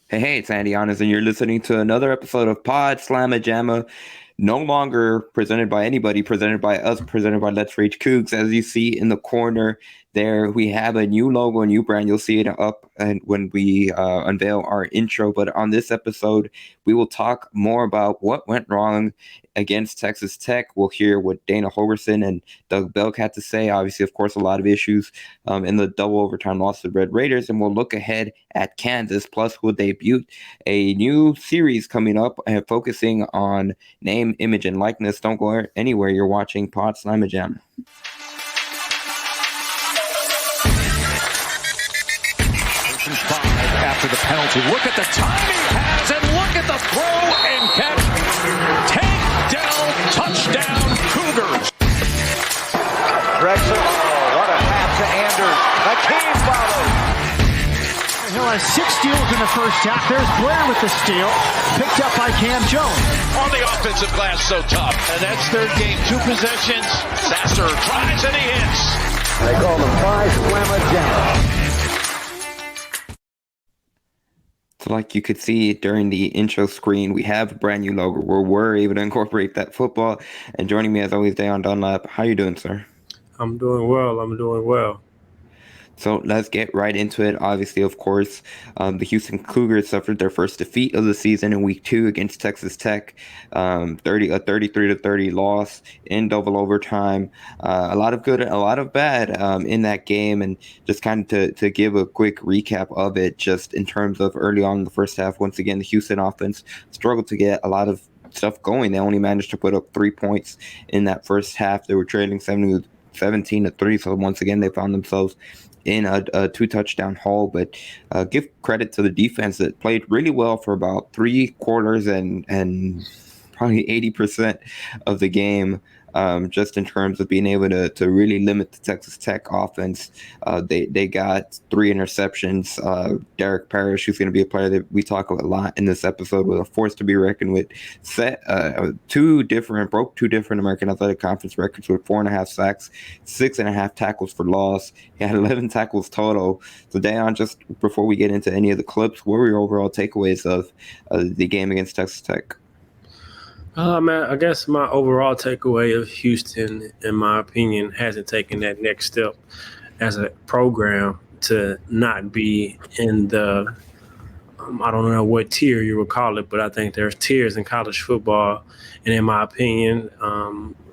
Hey, it's Andy Yanez, and you're listening to another episode of Pawd Slama Jama. No longer presented by anybody, presented by us, presented by Let's Reach Cougs. As you see in the corner there, we have a new logo, a new brand. You'll see it up and when we unveil our intro. But on this episode, we will talk more about what went wrong against Texas Tech. We'll hear what Dana Holgorsen and Doug Belk had to say. Obviously, of course, a lot of issues in the double overtime loss to the Red Raiders. And we'll look ahead at Kansas. Plus, we'll debut a new series coming up focusing on name, image, and likeness. Don't go anywhere. You're watching Pawd Slama Jama. After the penalty, look at the time he has, and look at the throw and catch. Takedown, touchdown, Cougars. Drexel, what a pass to Anders. McKee follows. Hill has 6 steals in the first half. There's Blair with the steal, picked up by Cam Jones. On the offensive glass, so tough. And that's third game, 2 possessions. Sasser tries and he hits. They call him Pawd Slama Jama. So like you could see during the intro screen, we have a brand new logo where we're able to incorporate that football. And joining me as always, Da'Yon Dunlap. How you doing, sir? I'm doing well. So let's get right into it. Obviously, of course, the Houston Cougars suffered their first defeat of the season in Week 2 against Texas Tech, a 33-30 loss in double overtime. A lot of good, a lot of bad in that game. And just kind of to give a quick recap of it, just in terms of early on in the first half, once again, the Houston offense struggled to get a lot of stuff going. They only managed to put up 3 points in that first half. They were trailing 17-3. So once again, they found themselves in a 2-touchdown haul, but give credit to the defense that played really well for about 3 quarters and probably 80% of the game, just in terms of being able to really limit the Texas Tech offense. They got 3 interceptions. Derek Parrish, who's going to be a player that we talk a lot in this episode, was a force to be reckoned with. Broke 2 different American Athletic Conference records with 4.5 sacks, 6.5 tackles for loss. He had 11 tackles total. So Da'Yon, just before we get into any of the clips, what were your overall takeaways of the game against Texas Tech? Man, I guess my overall takeaway of Houston, in my opinion, hasn't taken that next step as a program to not be in the, I don't know what tier you would call it, but I think there's tiers in college football. And in my opinion,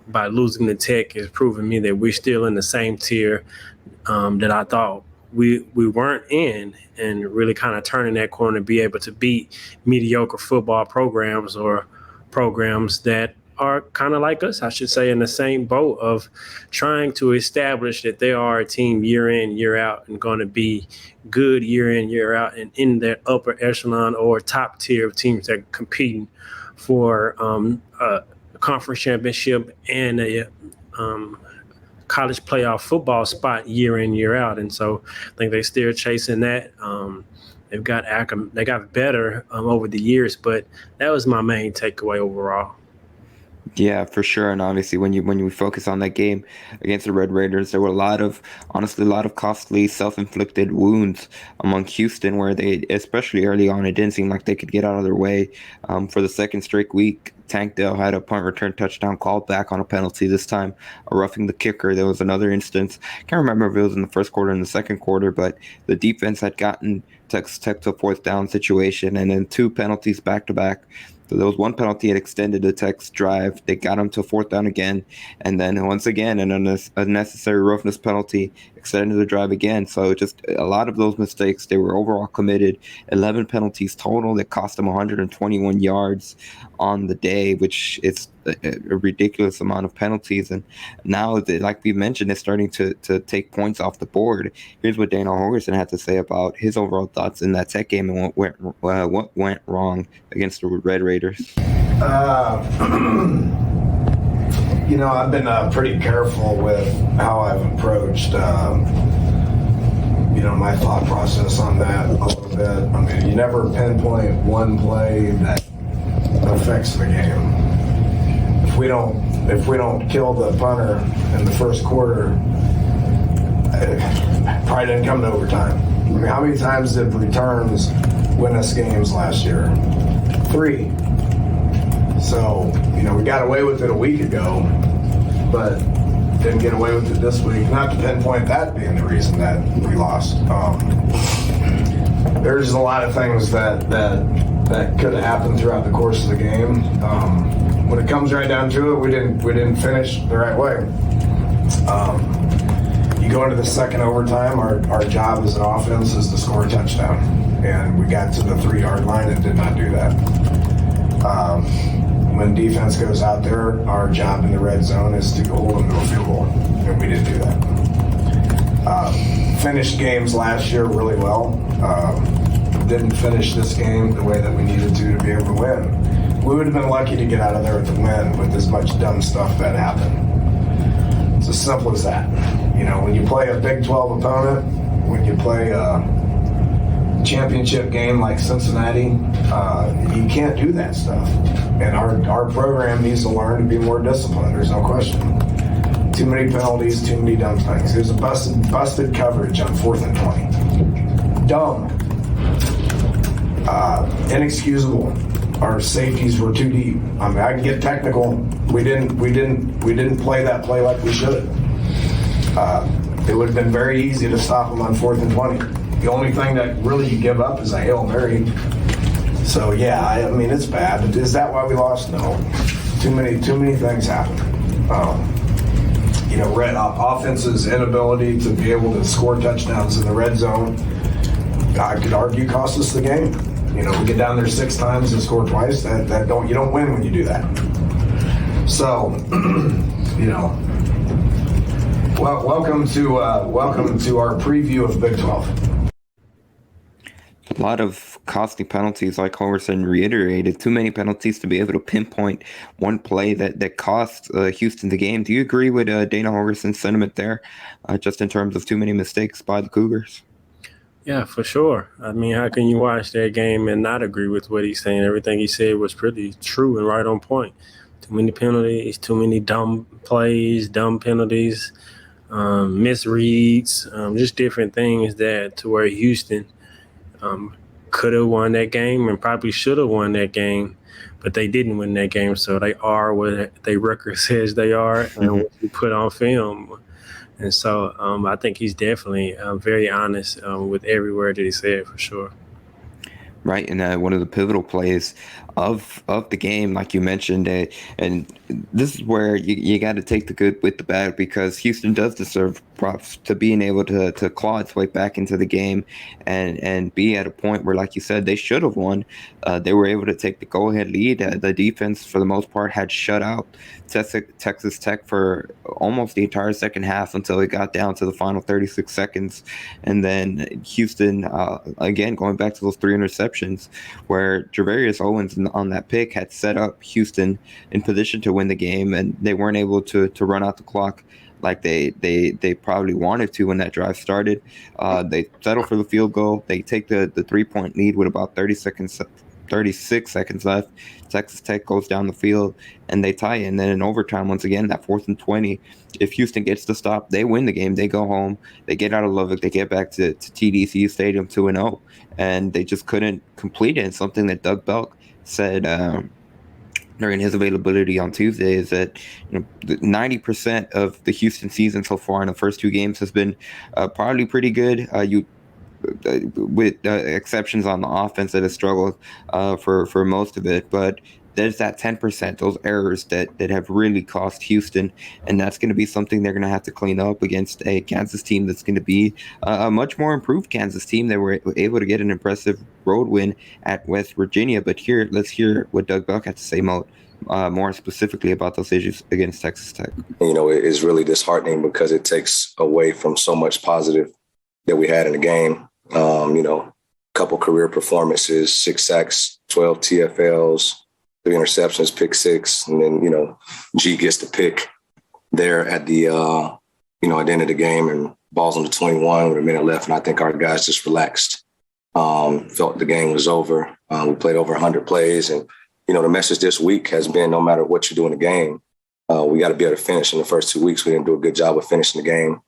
by losing the Tech has proven me that we're still in the same tier that I thought we weren't in, and really kind of turning that corner to be able to beat mediocre football programs or programs that are kind of like us, I should say, in the same boat of trying to establish that they are a team year in, year out, and going to be good year in, year out, and in that upper echelon or top tier of teams that are competing for a conference championship and a college playoff football spot year in, year out. And so I think they're still chasing that. They got better over the years, but that was my main takeaway overall. Yeah, for sure. And obviously, when you focus on that game against the Red Raiders, there were a lot of costly self-inflicted wounds among Houston, where they, especially early on, it didn't seem like they could get out of their way. For the second straight week, Tank Dell had a punt return touchdown called back on a penalty, this time a roughing the kicker. There was another instance. I can't remember if it was in the first quarter or in the second quarter, but the defense had gotten Texas Tech to a 4th down situation, and then 2 penalties back-to-back. So there was one penalty that extended the Tech's drive. They got them to 4th down again. And then once again, an unnecessary roughness penalty extended the drive again. So just a lot of those mistakes. They were overall committed. 11 penalties total that cost them 121 yards on the day, which is a ridiculous amount of penalties. And now, like we mentioned, it's starting to take points off the board. Here's what Dana Holgorsen had to say about his overall thoughts in that Tech game and what went wrong against the Red Raiders. I've been pretty careful with how I've approached, my thought process on that a little bit. I mean, you never pinpoint one play that affects the game. If we don't kill the punter in the first quarter, it probably didn't come to overtime. I mean, how many times did returns win us games last year. 3. So, we got away with it a week ago, but didn't get away with it this week. Not to pinpoint that being the reason that we lost. There's a lot of things that could have happened throughout the course of the game. When it comes right down to it, we didn't finish the right way. You go into the second overtime, our job as an offense is to score a touchdown. And we got to the 3-yard line and did not do that. When defense goes out there, our job in the red zone is to hold them to a field goal. And we didn't do that. Finished games last year really well. Didn't finish this game the way that we needed to be able to win. We would have been lucky to get out of there with a win with as much dumb stuff that happened. It's as simple as that. When you play a Big 12 opponent, when you play a championship game like Cincinnati, you can't do that stuff. And our program needs to learn to be more disciplined. There's no question. Too many penalties, too many dumb things. There's a busted coverage on 4th and 20. Dumb. Inexcusable. Our safeties were too deep. I can get technical. We didn't play that play like we should. It would have been very easy to stop them on 4th and 20. The only thing that really you give up is a Hail Mary. So yeah, it's bad. Is that why we lost? No. Too many things happen. Red offense's inability to be able to score touchdowns in the red zone, I could argue, cost us the game. We get down there 6 times and score twice. You don't win when you do that. So, well, welcome to our preview of Big 12. A lot of costly penalties, like Holgorsen reiterated. Too many penalties to be able to pinpoint one play that cost Houston the game. Do you agree with Dana Holgorsen's sentiment there, just in terms of too many mistakes by the Cougars? Yeah, for sure. How can you watch that game and not agree with what he's saying? Everything he said was pretty true and right on point. Too many penalties, too many dumb plays, dumb penalties, misreads, just different things to where Houston could have won that game and probably should have won that game, but they didn't win that game. So they are what their record says they are and what you put on film. And so I think he's definitely very honest with every word that he said, for sure. Right, and one of the pivotal plays of the game, like you mentioned, and this is where you got to take the good with the bad, because Houston does deserve props to being able to claw its way back into the game and be at a point where, like you said, they should have won. They were able to take the go-ahead lead. The defense, for the most part, had shut out Texas Tech for almost the entire second half until it got down to the final 36 seconds. And then Houston, again, going back to those 3 interceptions, where Javarius Owens on that pick had set up Houston in position to win the game, and they weren't able to run out the clock like they probably wanted to when that drive started. They settle for the field goal. They take the 3-point lead with about 36 seconds left. Texas Tech goes down the field and they tie it. And then in overtime, once again, that 4th and 20, if Houston gets the stop, they win the game. They go home. They get out of Lubbock. They get back to TDCU Stadium 2-0. And they just couldn't complete it. And something that Doug Belk said during his availability on Tuesday is that 90% of the Houston season so far in the first 2 games has been probably pretty good. With exceptions on the offense that has struggled for most of it, but there's that 10%, those errors that have really cost Houston, and that's going to be something they're going to have to clean up against a Kansas team that's going to be a much more improved Kansas team. They were able to get an impressive road win at West Virginia, but let's hear what Doug Belk had to say more specifically about those issues against Texas Tech. It's really disheartening because it takes away from so much positive that we had in the game. Couple career performances, 6 sacks, 12 TFLs, 3 interceptions, pick 6, and then, G gets the pick there at the, at the end of the game, and balls on the 21 with a minute left, and I think our guys just relaxed, felt the game was over. We played over 100 plays, and, the message this week has been no matter what you do in the game, we got to be able to finish. In the first 2 weeks, we didn't do a good job of finishing the game.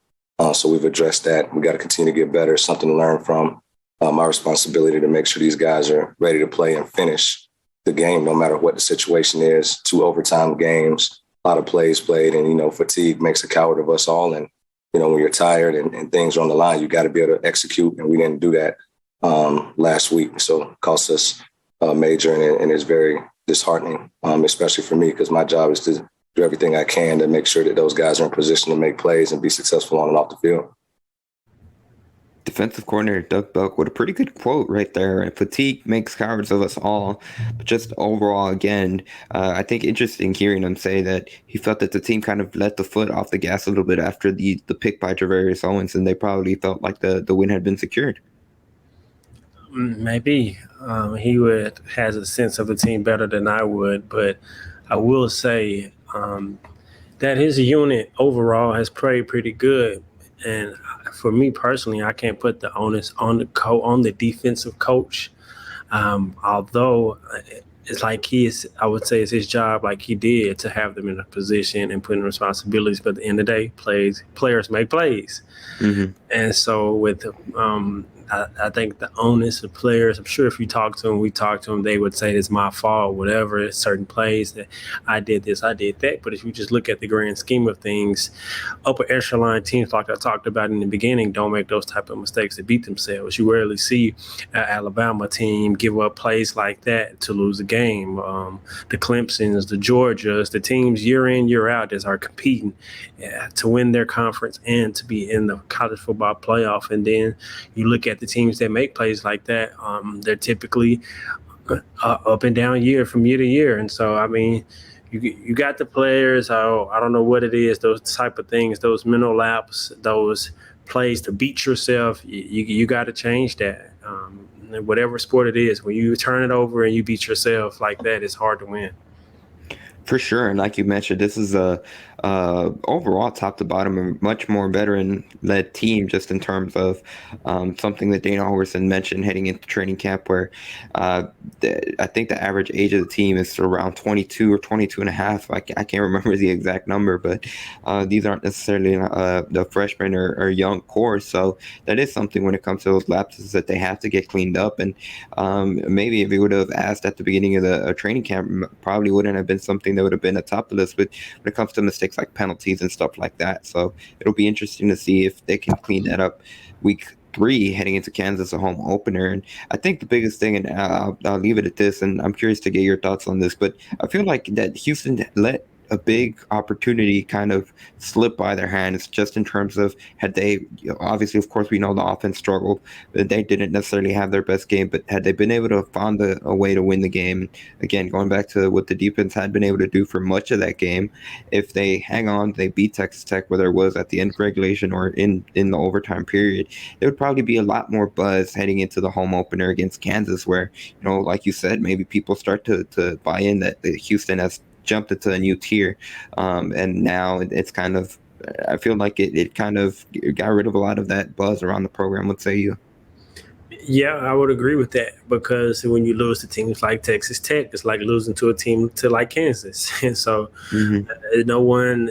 So we've addressed that. We got to continue to get better, something to learn from. my responsibility to make sure these guys are ready to play and finish the game, no matter what the situation is. 2 overtime games, a lot of plays played, and, fatigue makes a coward of us all. And, when you're tired and things are on the line, you got to be able to execute. And we didn't do that last week. So it cost us major, and it's very disheartening, especially for me, because my job is to do everything I can to make sure that those guys are in position to make plays and be successful on and off the field. Defensive coordinator Doug Belk with a pretty good quote right there. Fatigue makes cowards of us all. But just overall, again, I think interesting hearing him say that he felt that the team kind of let the foot off the gas a little bit after the pick by Travarius Owens, and they probably felt like the win had been secured. Maybe he has a sense of the team better than I would, but I will say that his unit overall has played pretty good. And for me personally, I can't put the onus on the defensive coach, although it's like I would say it's his job, like he did, to have them in a position and put in responsibilities. But at the end of the day, players make plays. Mm-hmm. And so with I think the onus of players, I'm sure if we talk to them, they would say it's my fault, whatever, certain plays that I did this, I did that. But if you just look at the grand scheme of things, upper echelon teams, like I talked about in the beginning, don't make those type of mistakes to beat themselves. You rarely see an Alabama team give up plays like that to lose a game. The Clemsons, the Georgias, the teams year in, year out that are competing to win their conference and to be in the college football playoff. And then you look at the teams that make plays like that, they're typically up and down from year to year. And so, I mean, you got the players. I don't know what it is, those type of things, those mental laps, those plays to beat yourself. You got to change that. Whatever sport it is, when you turn it over and you beat yourself like that, it's hard to win. For sure. And like you mentioned, this is a overall top to bottom a much more veteran-led team, just in terms of something that Dana Holgorsen mentioned heading into training camp, where I think the average age of the team is around 22 or 22 and a half. I can't remember the exact number, but these aren't necessarily the freshmen or young core. So that is something when it comes to those lapses that they have to get cleaned up. And maybe if you would have asked at the beginning of the training camp, probably wouldn't have been something that would have been atop the list. But when it comes to mistakes like penalties and stuff like that, so it'll be interesting to see if they can clean that up week 3 heading into Kansas, a home opener. And I think the biggest thing, and I'll leave it at this, and I'm curious to get your thoughts on this, but I feel like that Houston let a big opportunity kind of slip by their hands, just in terms of had they, obviously, of course, we know the offense struggled, but they didn't necessarily have their best game, but had they been able to find a way to win the game, again, going back to what the defense had been able to do for much of that game, if they hang on, they beat Texas Tech, whether it was at the end of regulation or in the overtime period, there would probably be a lot more buzz heading into the home opener against Kansas, where, like you said, maybe people start to buy in that Houston has jumped into a new tier, and now it's kind of, I feel like it kind of got rid of a lot of that buzz around the program. What say you? Yeah, I would agree with that, because when you lose to teams like Texas Tech, it's like losing to a team to like Kansas. And so no one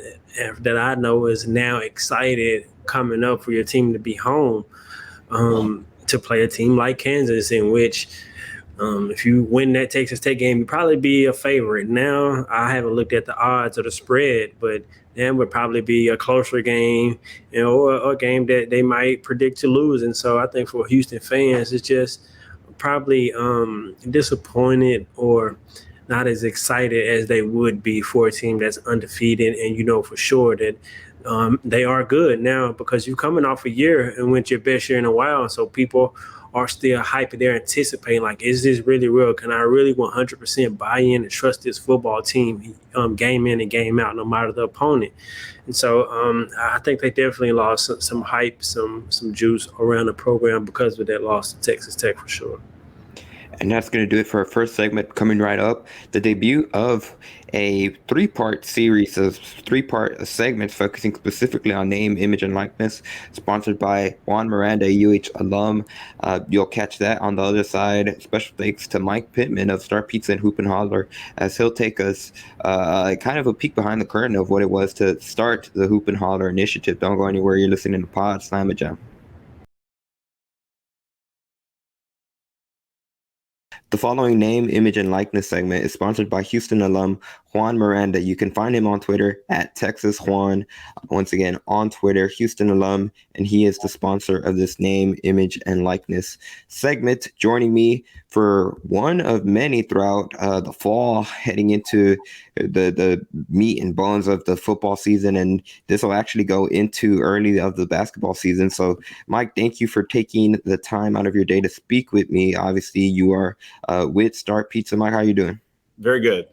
that I know is now excited coming up for your team to be home to play a team like Kansas, in which if you win that Texas Tech game, you'd probably be a favorite. Now, I haven't looked at the odds or the spread, but that would probably be a closer game, or a game that they might predict to lose. And so I think for Houston fans, it's just probably disappointed or not as excited as they would be for a team that's undefeated, and for sure that they are good now, because you're coming off a year and went your best year in a while. So people are still hyping. They're anticipating, like, is this really real? Can I really 100% buy in and trust this football team game in and game out, no matter the opponent? And so I think they definitely lost some hype, some juice around the program because of that loss to Texas Tech, for sure. And that's going to do it for our first segment. Coming right up, the debut of a 3-part series of 3-part segments focusing specifically on name, image, and likeness, sponsored by Juan Miranda, alum. You'll catch that on the other side. Special thanks to Mike Pittman of Star Pizza and Hoop and Holler, as he'll take us kind of a peek behind the curtain of what it was to start the Hoop and Holler initiative. Don't go anywhere. You're listening to Pawd Slama Jama. The following name, image, and likeness segment is sponsored by Houston alum Juan Miranda. You can find him on Twitter at Texas Juan. Once again, on Twitter, Houston alum, and he is the sponsor of this name, image, and likeness segment. Joining me for one of many throughout the fall, heading into the meat and bones of the football season, and this will actually go into early of the basketball season. So, Mike, thank you for taking the time out of your day to speak with me. Obviously, you are with Start Pizza. Mike, how are you doing? Very good.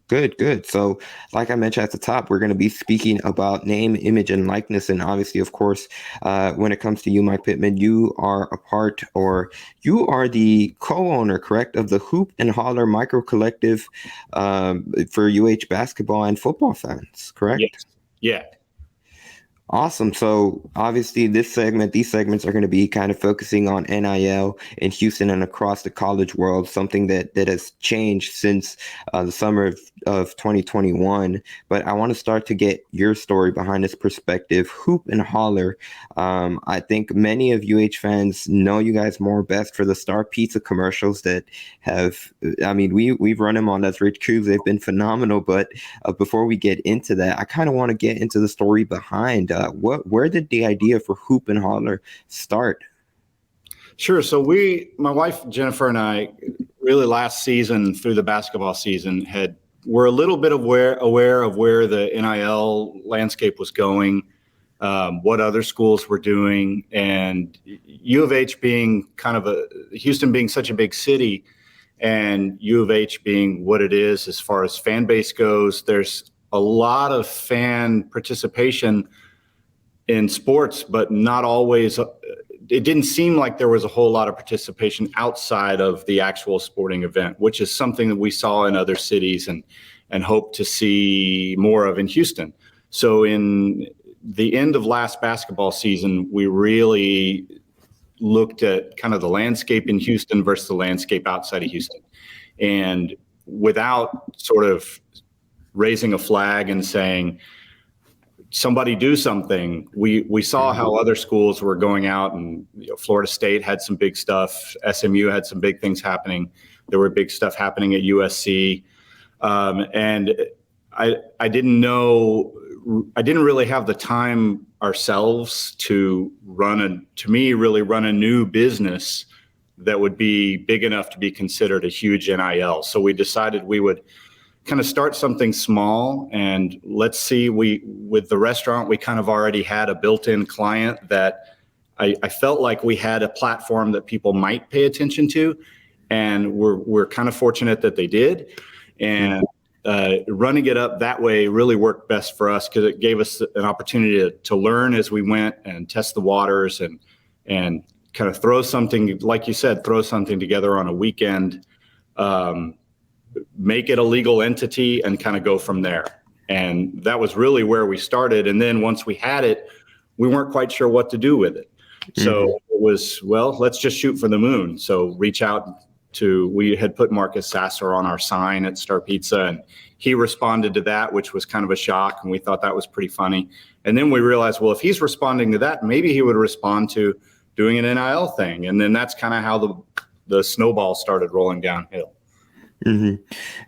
Good. So, like I mentioned at the top, we're going to be speaking about name, image, and likeness. And obviously, of course, when it comes to you, Mike Pittman, you are you are the co-owner, correct, of the Hoop and Holler micro collective for UH basketball and football fans, correct? Yes. Yeah. Awesome. So obviously these segments are going to be kind of focusing on NIL in Houston and across the college world, something that has changed since the summer of 2021. But I want to start to get your story behind this perspective. Hoop and Holler. I think many of UH fans know you guys more best for the Star Pizza commercials that we've run them on Let's Rich Cubes. They've been phenomenal. But before we get into that, I kind of want to get into the story behind where did the idea for Hoop and Holler start? Sure. So my wife Jennifer and I, really last season through the basketball season, were a little bit aware of where the NIL landscape was going, what other schools were doing, and U of H being Houston being such a big city, and U of H being what it is as far as fan base goes. There's a lot of fan participation in sports, but not always. It didn't seem like there was a whole lot of participation outside of the actual sporting event, which is something that we saw in other cities and hope to see more of in Houston. So in the end of last basketball season, we really looked at kind of the landscape in Houston versus the landscape outside of Houston. And without sort of raising a flag and saying, somebody do something. We saw how other schools were going out, and Florida State had some big stuff. SMU had some big things happening. There were big stuff happening at USC. And I didn't really have the time ourselves to really run a new business that would be big enough to be considered a huge NIL. So we decided we would kind of start something small, and let's see. With the restaurant, we kind of already had a built-in client that I felt like we had a platform that people might pay attention to, and we're kind of fortunate that they did. And running it up that way really worked best for us because it gave us an opportunity to learn as we went and test the waters and kind of throw something, like you said, together on a weekend. Make it a legal entity and kind of go from there. And that was really where we started. And then once we had it, we weren't quite sure what to do with it. So it was, let's just shoot for the moon. So we had put Marcus Sasser on our sign at Star Pizza, and he responded to that, which was kind of a shock. And we thought that was pretty funny. And then we realized, if he's responding to that, maybe he would respond to doing an NIL thing. And then that's kind of how the snowball started rolling downhill. Mm-hmm.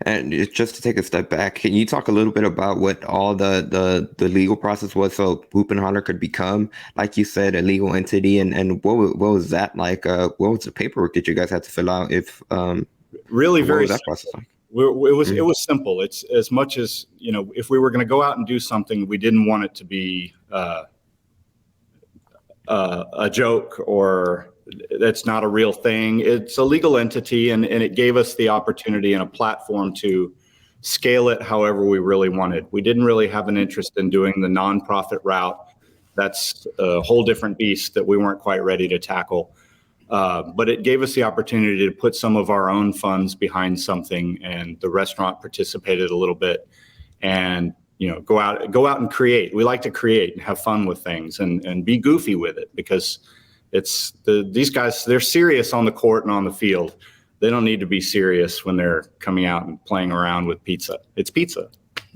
And just to take a step back, can you talk a little bit about what all the legal process was so Hoop and Holler could become, like you said, a legal entity, and what was that like? What was the paperwork that you guys had to fill out? Really what very was that process like? It was simple. It's as much as if we were going to go out and do something, we didn't want it to be a joke or that's not a real thing. It's a legal entity, and it gave us the opportunity and a platform to scale it however we really wanted. We didn't really have an interest in doing the nonprofit route. That's a whole different beast that we weren't quite ready to tackle. But it gave us the opportunity to put some of our own funds behind something, and the restaurant participated a little bit, and go out and create. We like to create and have fun with things and be goofy with it, because these guys, they're serious on the court and on the field. They don't need to be serious when they're coming out and playing around with pizza. It's pizza.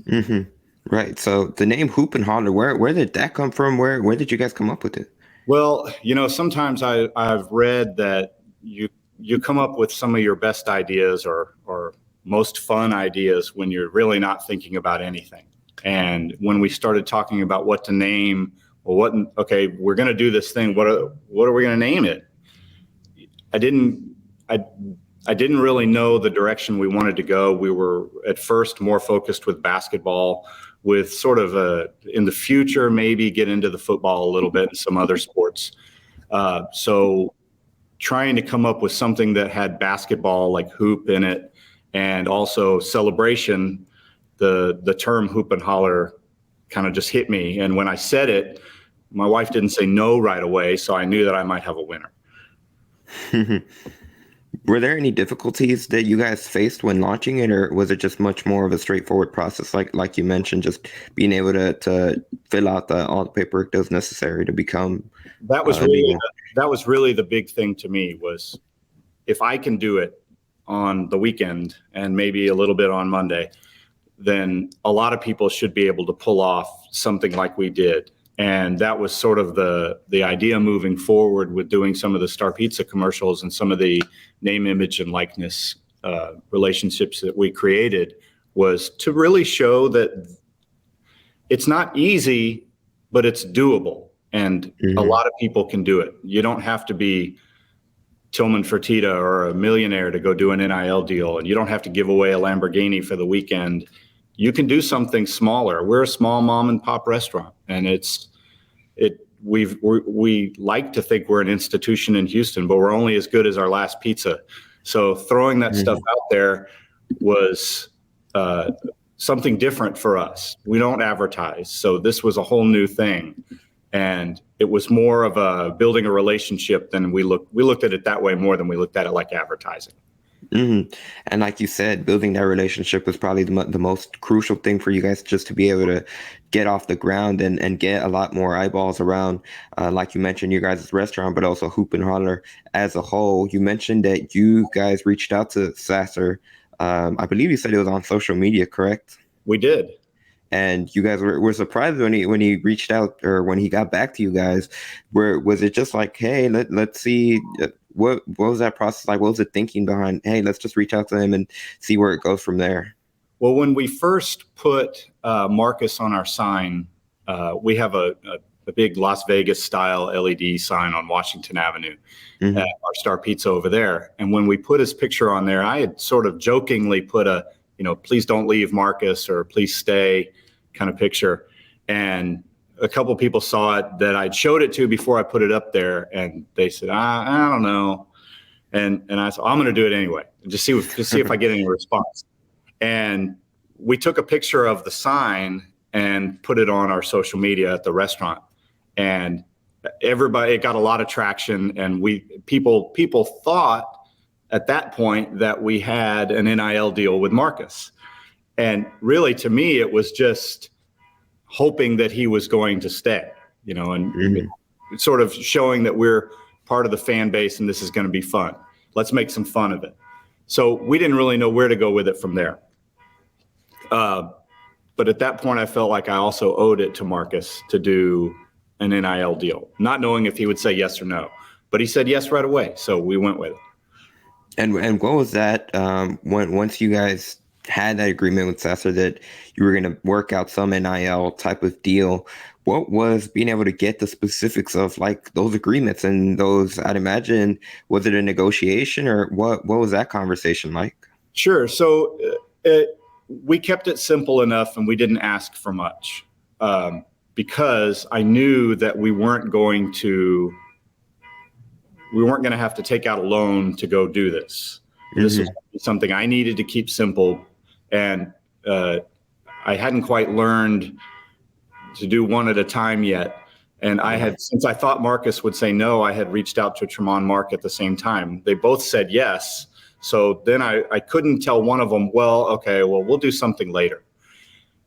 Mm-hmm. Right. So the name Hoop and Holler, where did that come from? Where did you guys come up with it? Well, sometimes I've read that you come up with some of your best ideas or most fun ideas when you're really not thinking about anything. And when we started talking about what to name, well, we're going to do this thing. What are we going to name it? I didn't really know the direction we wanted to go. We were at first more focused with basketball, with sort of in the future, maybe get into the football a little bit and some other sports. So trying to come up with something that had basketball like hoop in it and also celebration, the term hoop and holler kind of just hit me. And when I said it, my wife didn't say no right away, so I knew that I might have a winner. Were there any difficulties that you guys faced when launching it, or was it just much more of a straightforward process, like you mentioned, just being able to fill out all the paperwork that was necessary to become that was really the big thing to me, was if I can do it on the weekend and maybe a little bit on Monday, then a lot of people should be able to pull off something like we did. And that was sort of the idea moving forward with doing some of the Star Pizza commercials and some of the name, image, and likeness relationships that we created, was to really show that it's not easy, but it's doable. And a lot of people can do it. You don't have to be Tillman Fertitta or a millionaire to go do an NIL deal. And you don't have to give away a Lamborghini for the weekend. You can do something smaller. We're a small mom and pop restaurant, and we like to think we're an institution in Houston, but we're only as good as our last pizza. So throwing that stuff out there was something different for us. We don't advertise, so this was a whole new thing, and it was more of a building a relationship than we looked at it that way more than we looked at it like advertising. And like you said, building that relationship was probably the most crucial thing for you guys, just to be able to get off the ground and get a lot more eyeballs around, like you mentioned, your guys' restaurant, but also Hoop and Holler as a whole. You mentioned that you guys reached out to Sasser. I believe you said it was on social media, correct? We did. And you guys were surprised when he reached out, or when he got back to you guys. Was it just like, hey, let's see, what was that process like? What was the thinking behind, hey, let's just reach out to him and see where it goes from there? Well, when we first put Marcus on our sign, we have a big Las Vegas style LED sign on Washington Avenue at our Star Pizza over there. And when we put his picture on there, I had sort of jokingly put please don't leave, Marcus, or please stay kind of picture. And a couple people saw it that I'd showed it to before I put it up there, and they said, I don't know. And I said, I'm going to do it anyway, just see if I get any response. And we took a picture of the sign and put it on our social media at the restaurant, and it got a lot of traction. And people thought at that point that we had an NIL deal with Marcus. And really, to me, it was just hoping that he was going to stay, and sort of showing that we're part of the fan base and this is going to be fun. Let's make some fun of it. So we didn't really know where to go with it from there. But at that point, I felt like I also owed it to Marcus to do an NIL deal, not knowing if he would say yes or no. But he said yes right away, so we went with it. And what was that, once you guys had that agreement with Sasser that you were going to work out some NIL type of deal, what was being able to get the specifics of like those agreements and those? I'd imagine, was it a negotiation, or what was that conversation like? Sure. So we kept it simple enough, and we didn't ask for much, because I knew that we weren't going to have to take out a loan to go do this. This was something I needed to keep simple. And I hadn't quite learned to do one at a time yet. And since I thought Marcus would say no, I had reached out to Tremont Mark at the same time. They both said yes. So then I couldn't tell one of them, we'll do something later.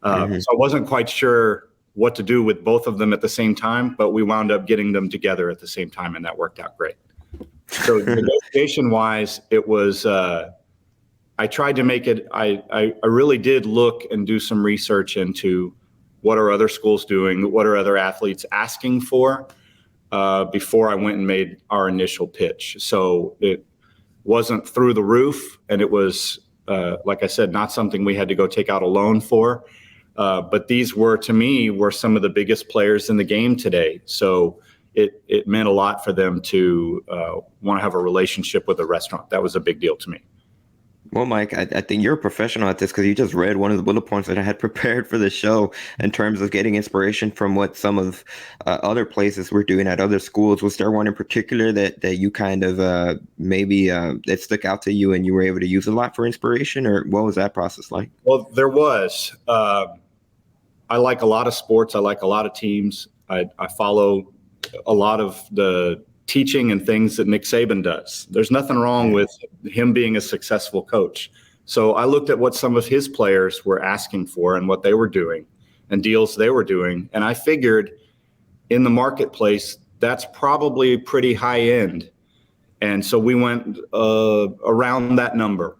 So I wasn't quite sure what to do with both of them at the same time, but we wound up getting them together at the same time, and that worked out great. So negotiation-wise, it was I tried to make it. I really did look and do some research into what are other schools doing, what are other athletes asking for, before I went and made our initial pitch. So wasn't through the roof, and it was, like I said, not something we had to go take out a loan for. But these were, to me, some of the biggest players in the game today. So it meant a lot for them to want to have a relationship with a restaurant. That was a big deal to me. Well, Mike, I think you're a professional at this because you just read one of the bullet points that I had prepared for the show in terms of getting inspiration from what some of other places were doing at other schools. Was there one in particular that you kind of maybe that stuck out to you and you were able to use a lot for inspiration, or what was that process like? Well, there was. I like a lot of sports. I like a lot of teams. I follow a lot of the teaching and things that Nick Saban does. There's nothing wrong with him being a successful coach. So I looked at what some of his players were asking for and what they were doing and deals they were doing. And I figured in the marketplace, that's probably pretty high end. And so we went around that number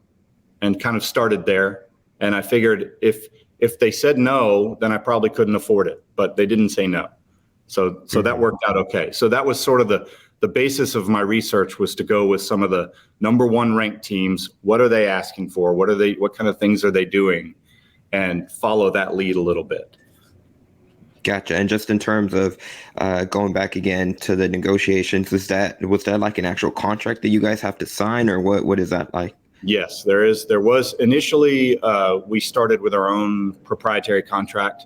and kind of started there. And I figured if they said no, then I probably couldn't afford it, but they didn't say no. So that worked out okay. So that was sort of the basis of my research, was to go with some of the number one ranked teams. What are they asking for? What kind of things are they doing? And follow that lead a little bit. Gotcha. And just in terms of going back again to the negotiations, was that like an actual contract that you guys have to sign, or what is that like? Yes, there is. There was initially, we started with our own proprietary contract,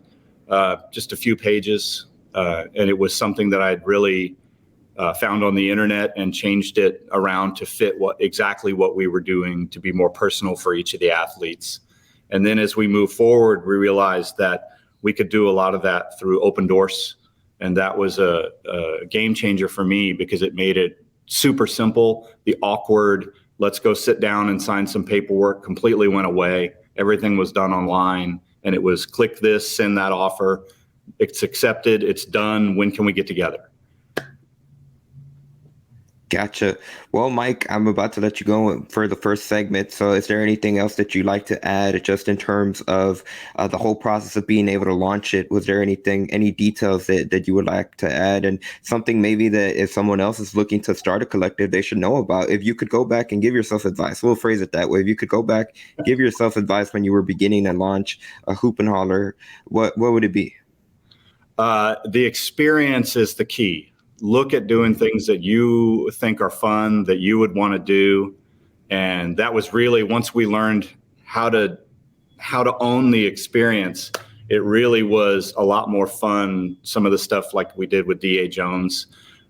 just a few pages. And it was something that I'd really found on the internet and changed it around to fit exactly what we were doing, to be more personal for each of the athletes. And then as we move forward, we realized that we could do a lot of that through open doors. And that was a game changer for me, because it made it super simple. The awkward, let's go sit down and sign some paperwork, completely went away. Everything was done online, and it was click this, send that offer. It's accepted. It's done. When can we get together? Gotcha. Well, Mike, I'm about to let you go for the first segment. So is there anything else that you'd like to add just in terms of the whole process of being able to launch it? Was there any details that you would like to add, and something maybe that if someone else is looking to start a collective, they should know about? If you could go back and give yourself advice, we'll phrase it that way. If you could go back, give yourself advice when you were beginning to launch a Hoop and Holler, what would it be? The experience is the key. Look at doing things that you think are fun, that you would want to do. And that was really, once we learned how to own the experience, it really was a lot more fun. Some of the stuff like we did with D.A. Jones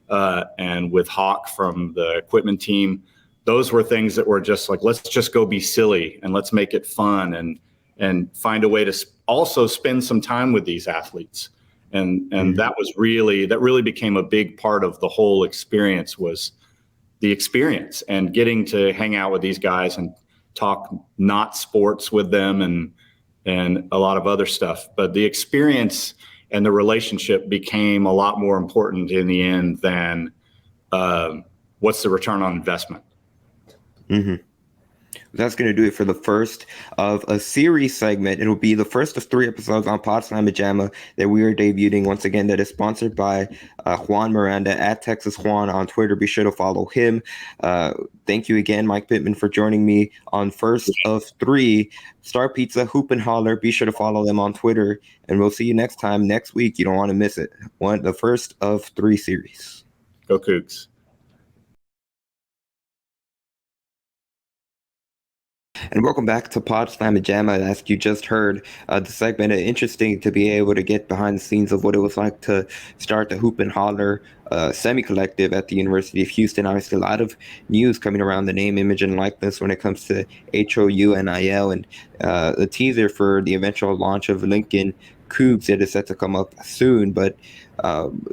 and with Hawk from the equipment team, those were things that were just like, let's just go be silly and let's make it fun and find a way to also spend some time with these athletes. And that really became a big part of the whole experience, was the experience and getting to hang out with these guys and talk not sports with them and a lot of other stuff. But the experience and the relationship became a lot more important in the end than what's the return on investment. Mm-hmm. That's going to do it for the first of a series segment. It'll be the first of 3 episodes on Pawd Slama Jama that we are debuting once again, that is sponsored by Juan Miranda at Texas Juan on Twitter. Be sure to follow him. Thank you again, Mike Pittman, for joining me on first of 3 Star Pizza Hoop and Holler. Be sure to follow them on Twitter, and we'll see you next time next week. You don't want to miss it. The first of 3 series. Go Cougs. And welcome back to Pawd Slama Jama. As you just heard, the segment, interesting to be able to get behind the scenes of what it was like to start the Hoop and Holler semi-collective at the University of Houston. Obviously, a lot of news coming around the name, image, and likeness when it comes to HOU, NIL, and the teaser for the eventual launch of Lincoln Cougs that is set to come up soon. But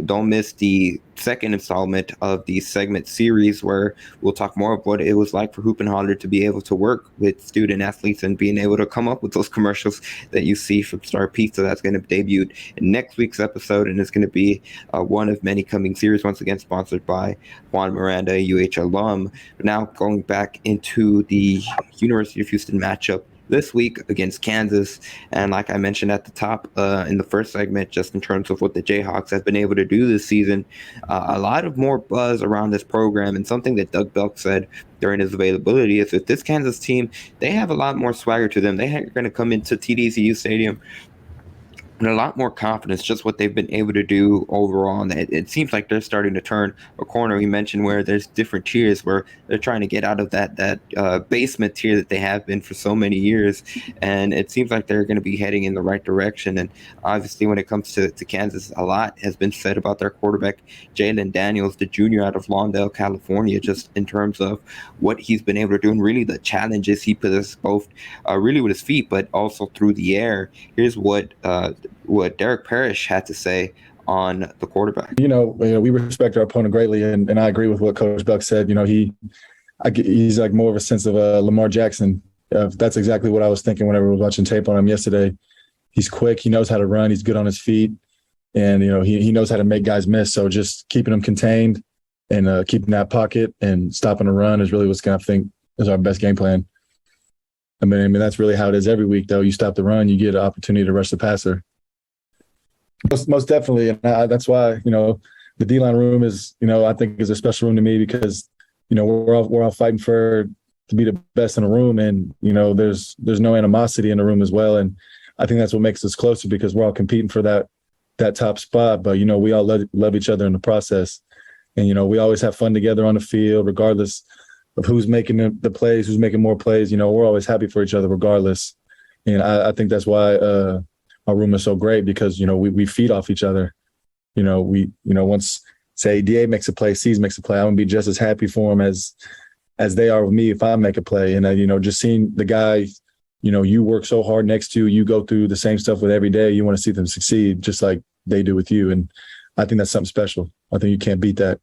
don't miss the second installment of the segment series, where we'll talk more about what it was like for Hoop and Holler to be able to work with student athletes and being able to come up with those commercials that you see from Star Pizza. That's going to debut in next week's episode, and it's going to be one of many coming series, once again sponsored by Juan Miranda, UH alum. Now going back into the University of Houston matchup this week against Kansas. And like I mentioned at the top in the first segment, just in terms of what the Jayhawks have been able to do this season, a lot of more buzz around this program. And something that Doug Belk said during his availability is that this Kansas team, they have a lot more swagger to them. They're going to come into TDCU Stadium and a lot more confidence, just what they've been able to do overall. And it seems like they're starting to turn a corner. We mentioned where there's different tiers where they're trying to get out of that basement tier that they have been for so many years. And it seems like they're going to be heading in the right direction. And obviously when it comes to Kansas, a lot has been said about their quarterback, Jalon Daniels, the junior out of Lawndale, California, just in terms of what he's been able to do and really the challenges he possesses both really with his feet, but also through the air. Here's what Derek Parrish had to say on the quarterback. We respect our opponent greatly, and I agree with what Coach Belk said. He's like more of a sense of Lamar Jackson. That's exactly what I was thinking whenever I was watching tape on him yesterday. He's quick. He knows how to run. He's good on his feet, and he knows how to make guys miss. So just keeping him contained and keeping that pocket and stopping the run is really what's going to think is our best game plan. I mean, that's really how it is every week, though. You stop the run, you get an opportunity to rush the passer. Most definitely. And that's why, the D-line room is, I think is a special room to me because, we're all fighting to be the best in the room. And, there's no animosity in the room as well. And I think that's what makes us closer because we're all competing for that top spot. But, we all love each other in the process. And, we always have fun together on the field, regardless of who's making the plays, who's making more plays. We're always happy for each other regardless. And I think that's why our room is so great because, we feed off each other. Once, say, DA makes a play, C's makes a play, I'm going to be just as happy for him as they are with me if I make a play. And, just seeing the guy, you work so hard next to, you go through the same stuff with every day, you want to see them succeed just like they do with you. And I think that's something special. I think you can't beat that.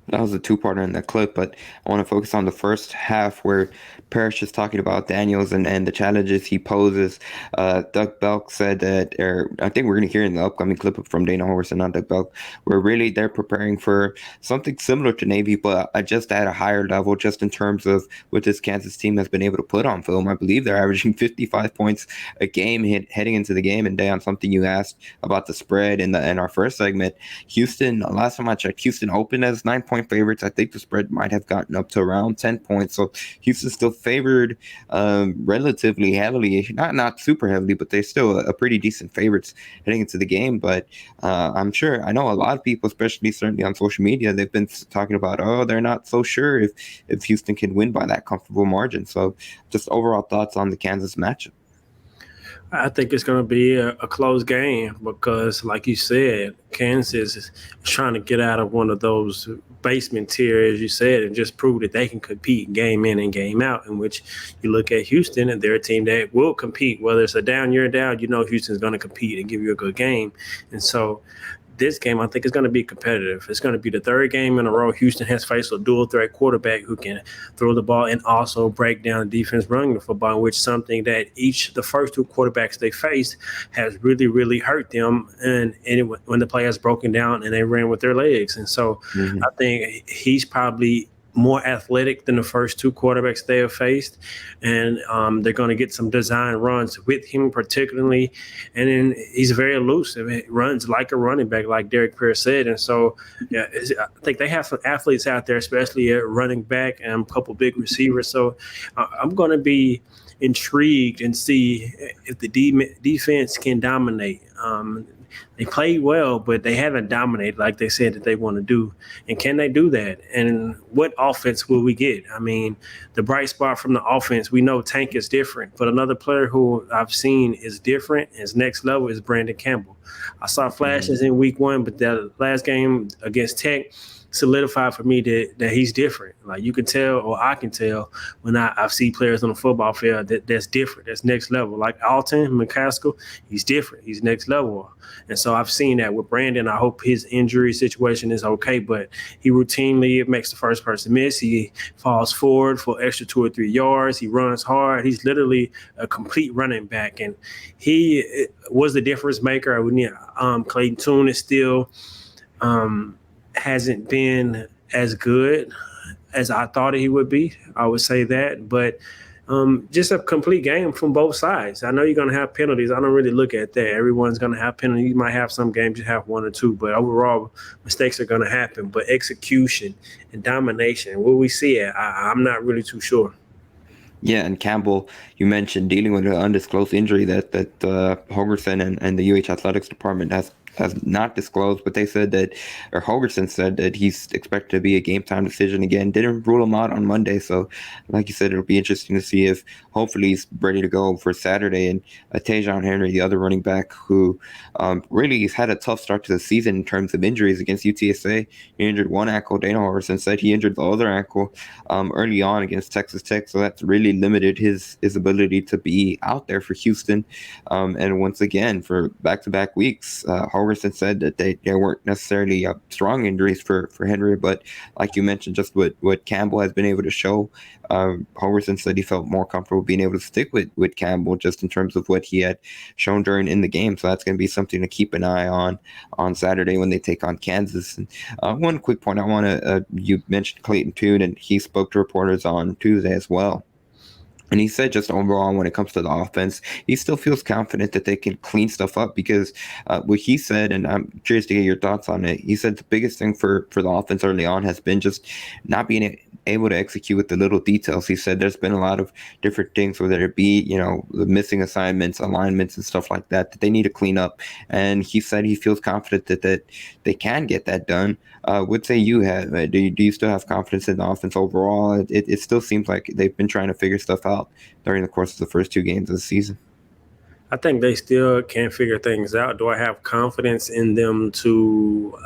That was a two-parter in that clip, but I want to focus on the first half where Parrish is talking about Daniels and the challenges he poses. Doug Belk said that, or I think we're going to hear in the upcoming clip from Dana Holgorsen, not Doug Belk, where really they're preparing for something similar to Navy, but just at a higher level, just in terms of what this Kansas team has been able to put on film. I believe they're averaging 55 points a game heading into the game. And Da'Yon, something you asked about the spread in our first segment, Houston, last time I checked, Houston opened as 9-point favorites. I think the spread might have gotten up to around 10 points. So Houston's still favored relatively heavily, not super heavily, but they're still a pretty decent favorites heading into the game. But I know a lot of people, especially certainly on social media, they've been talking about, they're not so sure if Houston can win by that comfortable margin. So just overall thoughts on the Kansas matchup. I think it's going to be a close game because, like you said, Kansas is trying to get out of one of those basement tiers, as you said, and just prove that they can compete game in and game out, in which you look at Houston and they're a team that will compete. Whether it's a down year down, Houston's going to compete and give you a good game. And so this game, I think, is going to be competitive. It's going to be the third game in a row Houston has faced a dual threat quarterback who can throw the ball and also break down defense running the football, which is something that the first two quarterbacks they faced has really, really hurt them. And when the play has broken down and they ran with their legs. And so I think he's probably more athletic than the first two quarterbacks they have faced. And they're going to get some design runs with him particularly. And then he's very elusive. He runs like a running back, like Derek Pierce said. And so I think they have some athletes out there, especially at running back and a couple big receivers. So I'm going to be intrigued and see if the defense can dominate. They played well, but they haven't dominated like they said that they want to do. And can they do that? And what offense will we get? I mean, the bright spot from the offense, we know Tank is different, but another player who I've seen is different, his next level is Brandon Campbell. I saw flashes in week one, but that last game against Tech solidified for me that he's different. Like you can tell, or I can tell when I see players on the football field that's different. That's next level. Like Alton McCaskill, he's different. He's next level. And so I've seen that with Brandon. I hope his injury situation is okay, but he routinely makes the first person miss. He falls forward for extra 2 or 3 yards. He runs hard. He's literally a complete running back. And he was the difference maker. Clayton Tune is still hasn't been as good as I thought he would be. I would say that. But just a complete game from both sides. I know you're going to have penalties. I don't really look at that. Everyone's going to have penalties. You might have some games you have one or two, but overall mistakes are going to happen. But execution and domination, will we see it? I'm not really too sure. Yeah, and Campbell, you mentioned dealing with an undisclosed injury that Holgorsen and the UH Athletics Department has not disclosed, but they said that, or Holgorsen said that he's expected to be a game time decision again. Didn't rule him out on Monday, so like you said, it'll be interesting to see if hopefully he's ready to go for Saturday. And Tajon Henry, the other running back, who really has had a tough start to the season in terms of injuries against UTSA. He injured one ankle. Dana Holgorsen said he injured the other ankle early on against Texas Tech, so that's really limited his ability to be out there for Houston. And once again, for back-to-back weeks, Holgorsen said that they weren't necessarily strong injuries for Henry, but like you mentioned, just what Campbell has been able to show, Holgorsen said he felt more comfortable being able to stick with Campbell just in terms of what he had shown in the game. So that's going to be something to keep an eye on Saturday when they take on Kansas. And one quick point I want to, you mentioned Clayton Tune, and he spoke to reporters on Tuesday as well. And he said just overall when it comes to the offense, he still feels confident that they can clean stuff up because what he said, and I'm curious to get your thoughts on it, he said the biggest thing for the offense early on has been just not being able to execute with the little details. He said there's been a lot of different things, whether it be, the missing assignments, alignments, and stuff like that they need to clean up. And he said he feels confident that they can get that done. What say you have? Do you still have confidence in the offense overall? It still seems like they've been trying to figure stuff out during the course of the first two games of the season. I think they still can't figure things out. Do I have confidence in them to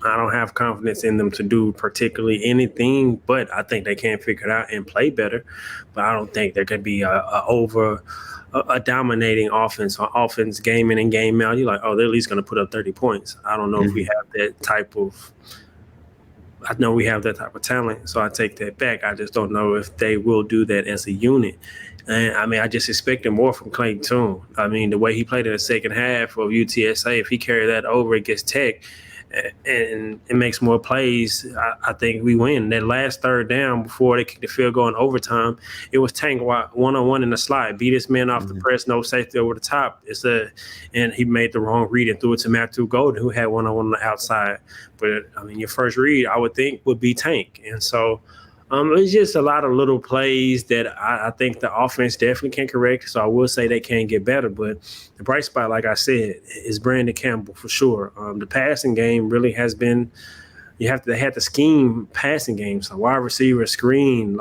I don't have confidence in them to do particularly anything, but I think they can figure it out and play better. But I don't think there could be a dominating offense game in and game out. You're like, oh, they're at least going to put up 30 points. I don't know if we have that type of – I know we have that type of talent, so I take that back. I just don't know if they will do that as a unit. And, I just expected more from Clayton Tune. The way he played in the second half of UTSA, if he carried that over against Tech – and it makes more plays, I think we win. That last third down before they kicked the field goal in overtime, it was Tank one-on-one in the slide. Beat this man off the press, no safety over the top. And he made the wrong read and threw it to Matthew Golden, who had one-on-one on the outside. But, your first read, I would think, would be Tank. And so it's just a lot of little plays that I think the offense definitely can correct. So I will say they can get better. But the bright spot, like I said, is Brandon Campbell for sure. The passing game really has been – they had the scheme passing game. So wide receiver, screen,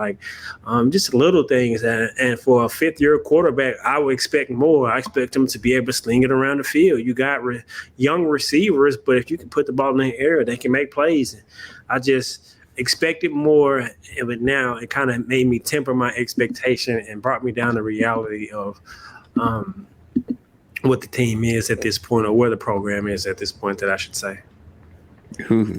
just little things. And for a fifth-year quarterback, I would expect more. I expect him to be able to sling it around the field. You got young receivers, but if you can put the ball in the air, they can make plays. I just – expected more, but now it kind of made me temper my expectation and brought me down to reality of what the team is at this point, or where the program is at this point, that I should say.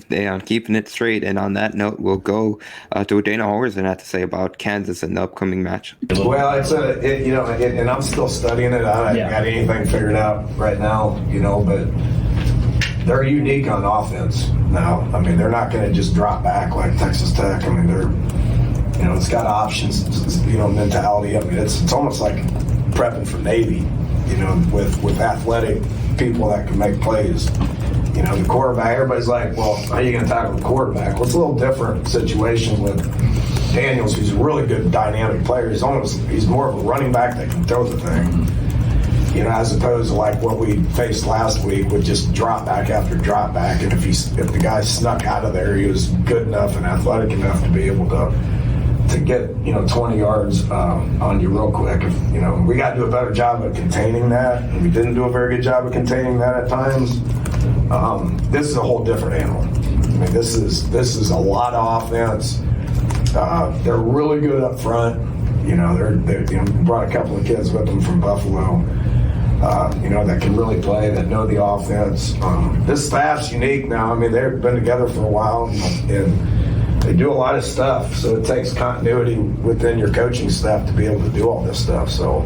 They are keeping it straight. And on that note, we'll go to what Dana Holgorsen had to say about Kansas and the upcoming match. Well, and I'm still studying it. I haven't got anything figured out right now, but they're unique on offense now. They're not going to just drop back like Texas Tech. They're, it's got options, mentality. It's almost like prepping for Navy, with athletic people that can make plays. The quarterback, everybody's like, well, how are you going to tackle the quarterback? Well, it's a little different situation with Daniels, who's a really good dynamic player. He's more of a running back that can throw the thing. As opposed to like what we faced last week with just drop back after drop back. And if the guy snuck out of there, he was good enough and athletic enough to be able to get 20 yards on you real quick. We got to do a better job of containing that, and we didn't do a very good job of containing that at times. This is a whole different animal. This is a lot of offense. They're really good up front. They brought a couple of kids with them from Buffalo. That can really play, that know the offense. This staff's unique now. They've been together for a while, and they do a lot of stuff. So it takes continuity within your coaching staff to be able to do all this stuff. So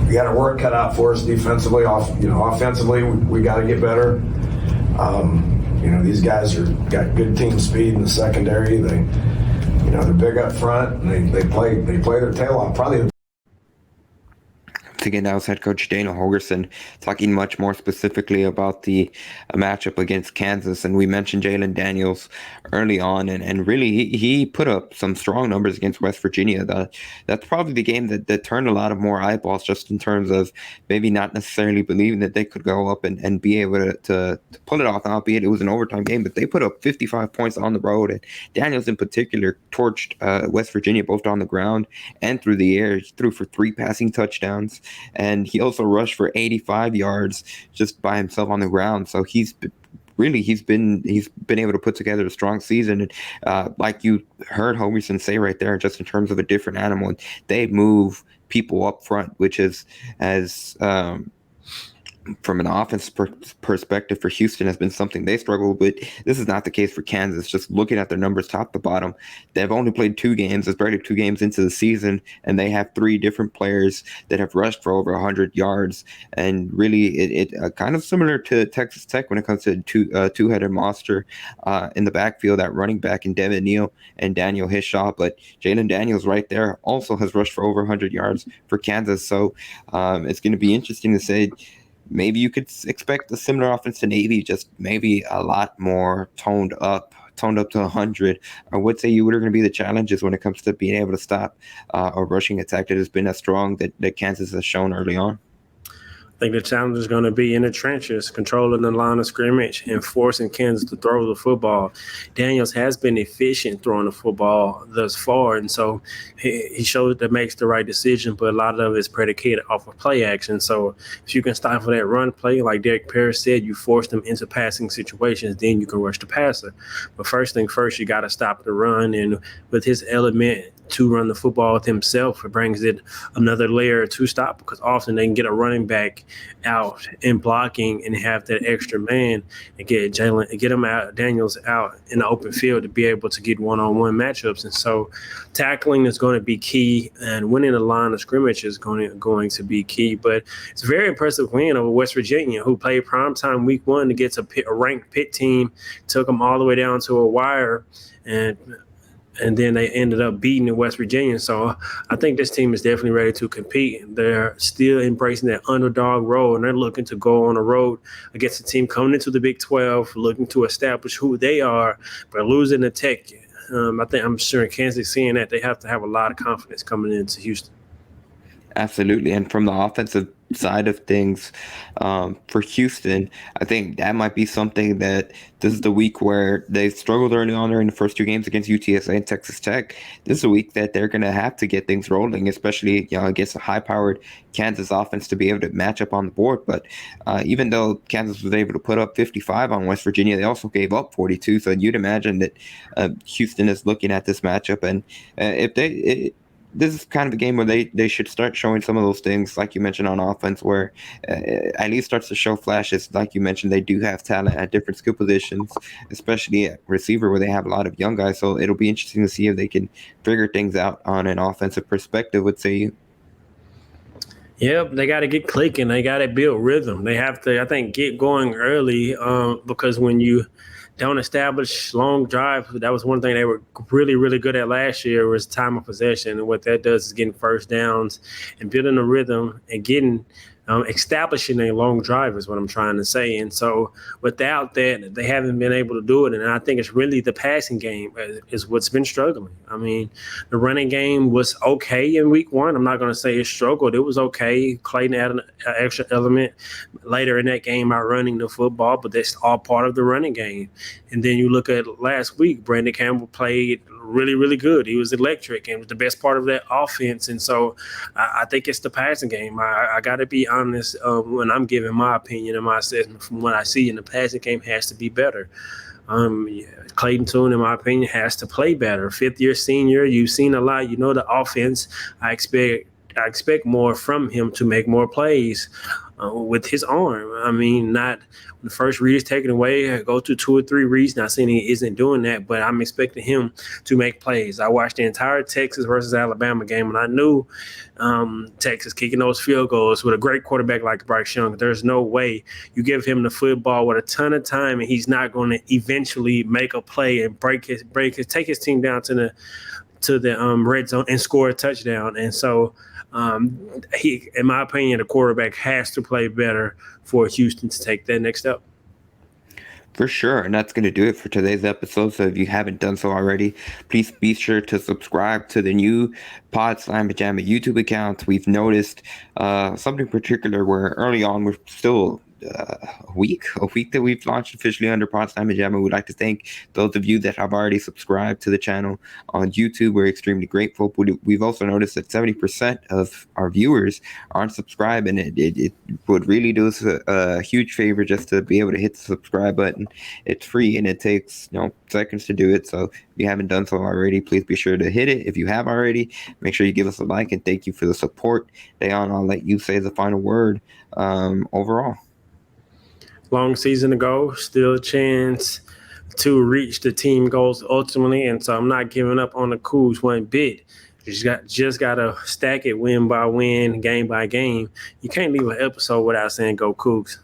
we got our work cut out for us defensively. Offensively, we got to get better. These guys got good team speed in the secondary. they're big up front, and they play their tail off. Probably. Again, that was head coach Dana Holgorsen talking much more specifically about the matchup against Kansas. And we mentioned Jalon Daniels early on, and really he put up some strong numbers against West Virginia. That's probably the game that turned a lot of more eyeballs, just in terms of maybe not necessarily believing that they could go up and be able to pull it off, albeit it was an overtime game. But they put up 55 points on the road, and Daniels in particular torched West Virginia both on the ground and through the air. He threw for 3 passing touchdowns. And he also rushed for 85 yards just by himself on the ground. So he's been able to put together a strong season. And like you heard Holgorsen say right there, just in terms of a different animal, they move people up front, which is as from an offense perspective for Houston has been something they struggle with. This is not the case for Kansas. Just looking at their numbers top to bottom, they've only played 2 games. It's barely 2 games into the season, and they have 3 different players that have rushed for over 100 yards. And really, it kind of similar to Texas Tech when it comes to two-headed monster in the backfield, that running back in Devin Neal and Daniel Hishaw. But Jalon Daniels right there also has rushed for over 100 yards for Kansas. So it's going to be interesting to say, maybe you could expect a similar offense to Navy, just maybe a lot more toned up to 100. I would say what are going to be the challenges when it comes to being able to stop a rushing attack that has been as strong that Kansas has shown early on? I think the challenge is going to be in the trenches, controlling the line of scrimmage and forcing Kansas to throw the football. Daniels has been efficient throwing the football thus far, and so he shows that makes the right decision, but a lot of it is predicated off of play action. So if you can stifle that run play, like Derek Perry said, you force them into passing situations, then you can rush the passer. But first thing first, you got to stop the run, and with his element to run the football with himself, it brings it another layer to stop, because often they can get a running back out in blocking and have that extra man and get Daniels out in the open field to be able to get one-on-one matchups. And so tackling is going to be key, and winning the line of scrimmage is going to be key. But it's a very impressive win over West Virginia, who played primetime week 1 against a ranked Pitt team, took them all the way down to a wire, and then they ended up beating the West Virginia. So I think this team is definitely ready to compete. They're still embracing that underdog role, and they're looking to go on the road against a team coming into the Big 12, looking to establish who they are, but losing to Tech. I'm sure Kansas seeing that, they have to have a lot of confidence coming into Houston. Absolutely. And from the offensive side of things, for Houston, I think that might be something that this is the week where they struggled early on in the first 2 games against UTSA and Texas Tech. This is a week that they're going to have to get things rolling, especially against a high-powered Kansas offense to be able to match up on the board. But even though Kansas was able to put up 55 on West Virginia, they also gave up 42. So you'd imagine that Houston is looking at this matchup, and this is kind of a game where they should start showing some of those things, like you mentioned, on offense, where at least starts to show flashes. Like you mentioned, they do have talent at different skill positions, especially at receiver, where they have a lot of young guys. So it'll be interesting to see if they can figure things out on an offensive perspective, would say you. Yep, they got to get clicking. They got to build rhythm. They have to, I think, get going early, because when you don't establish long drives, that was one thing they were really, really good at last year, was time of possession. And what that does is getting first downs and building a rhythm and getting establishing a long drive is what I'm trying to say. And so without that, they haven't been able to do it. And I think it's really the passing game is what's been struggling. I mean, the running game was okay in week 1. I'm not going to say it struggled. It was okay. Clayton added an extra element later in that game by running the football, but that's all part of the running game. And then you look at last week, Brandon Campbell played really, really good. He was electric and was the best part of that offense. And so I think it's the passing game. I got to be honest when I'm giving my opinion and my assessment from what I see, in the passing game has to be better. Clayton Tune, in my opinion, has to play better. 5th-year senior, you've seen a lot. You know the offense. I expect more from him to make more plays with his arm. I mean, not when the first read is taken away, go to 2 or 3 reads. Not saying he isn't doing that, but I'm expecting him to make plays. I watched the entire Texas versus Alabama game, and I knew Texas kicking those field goals with a great quarterback like Bryce Young, there's no way you give him the football with a ton of time and he's not going to eventually make a play and take his team down to to the red zone and score a touchdown. And so he, in my opinion, the quarterback has to play better for Houston to take that next step. For sure. And that's going to do it for today's episode. So if you haven't done so already, please be sure to subscribe to the new Pawd Slama Jama YouTube account. We've noticed something particular where early on we're still a week that we've launched officially under Pawd Slama Jama. We'd like to thank those of you that have already subscribed to the channel on YouTube. We're extremely grateful. We've also noticed that 70% of our viewers aren't subscribed, and it would really do us a huge favor just to be able to hit the subscribe button. It's free and it takes seconds to do it. So if you haven't done so already, please be sure to hit it. If you have already, make sure you give us a like, and thank you for the support. Da'Yon, I'll let you say the final word overall. Long season to go, still a chance to reach the team goals ultimately, and so I'm not giving up on the Cougs one bit. Just got to stack it win by win, game by game. You can't leave an episode without saying go Cougs.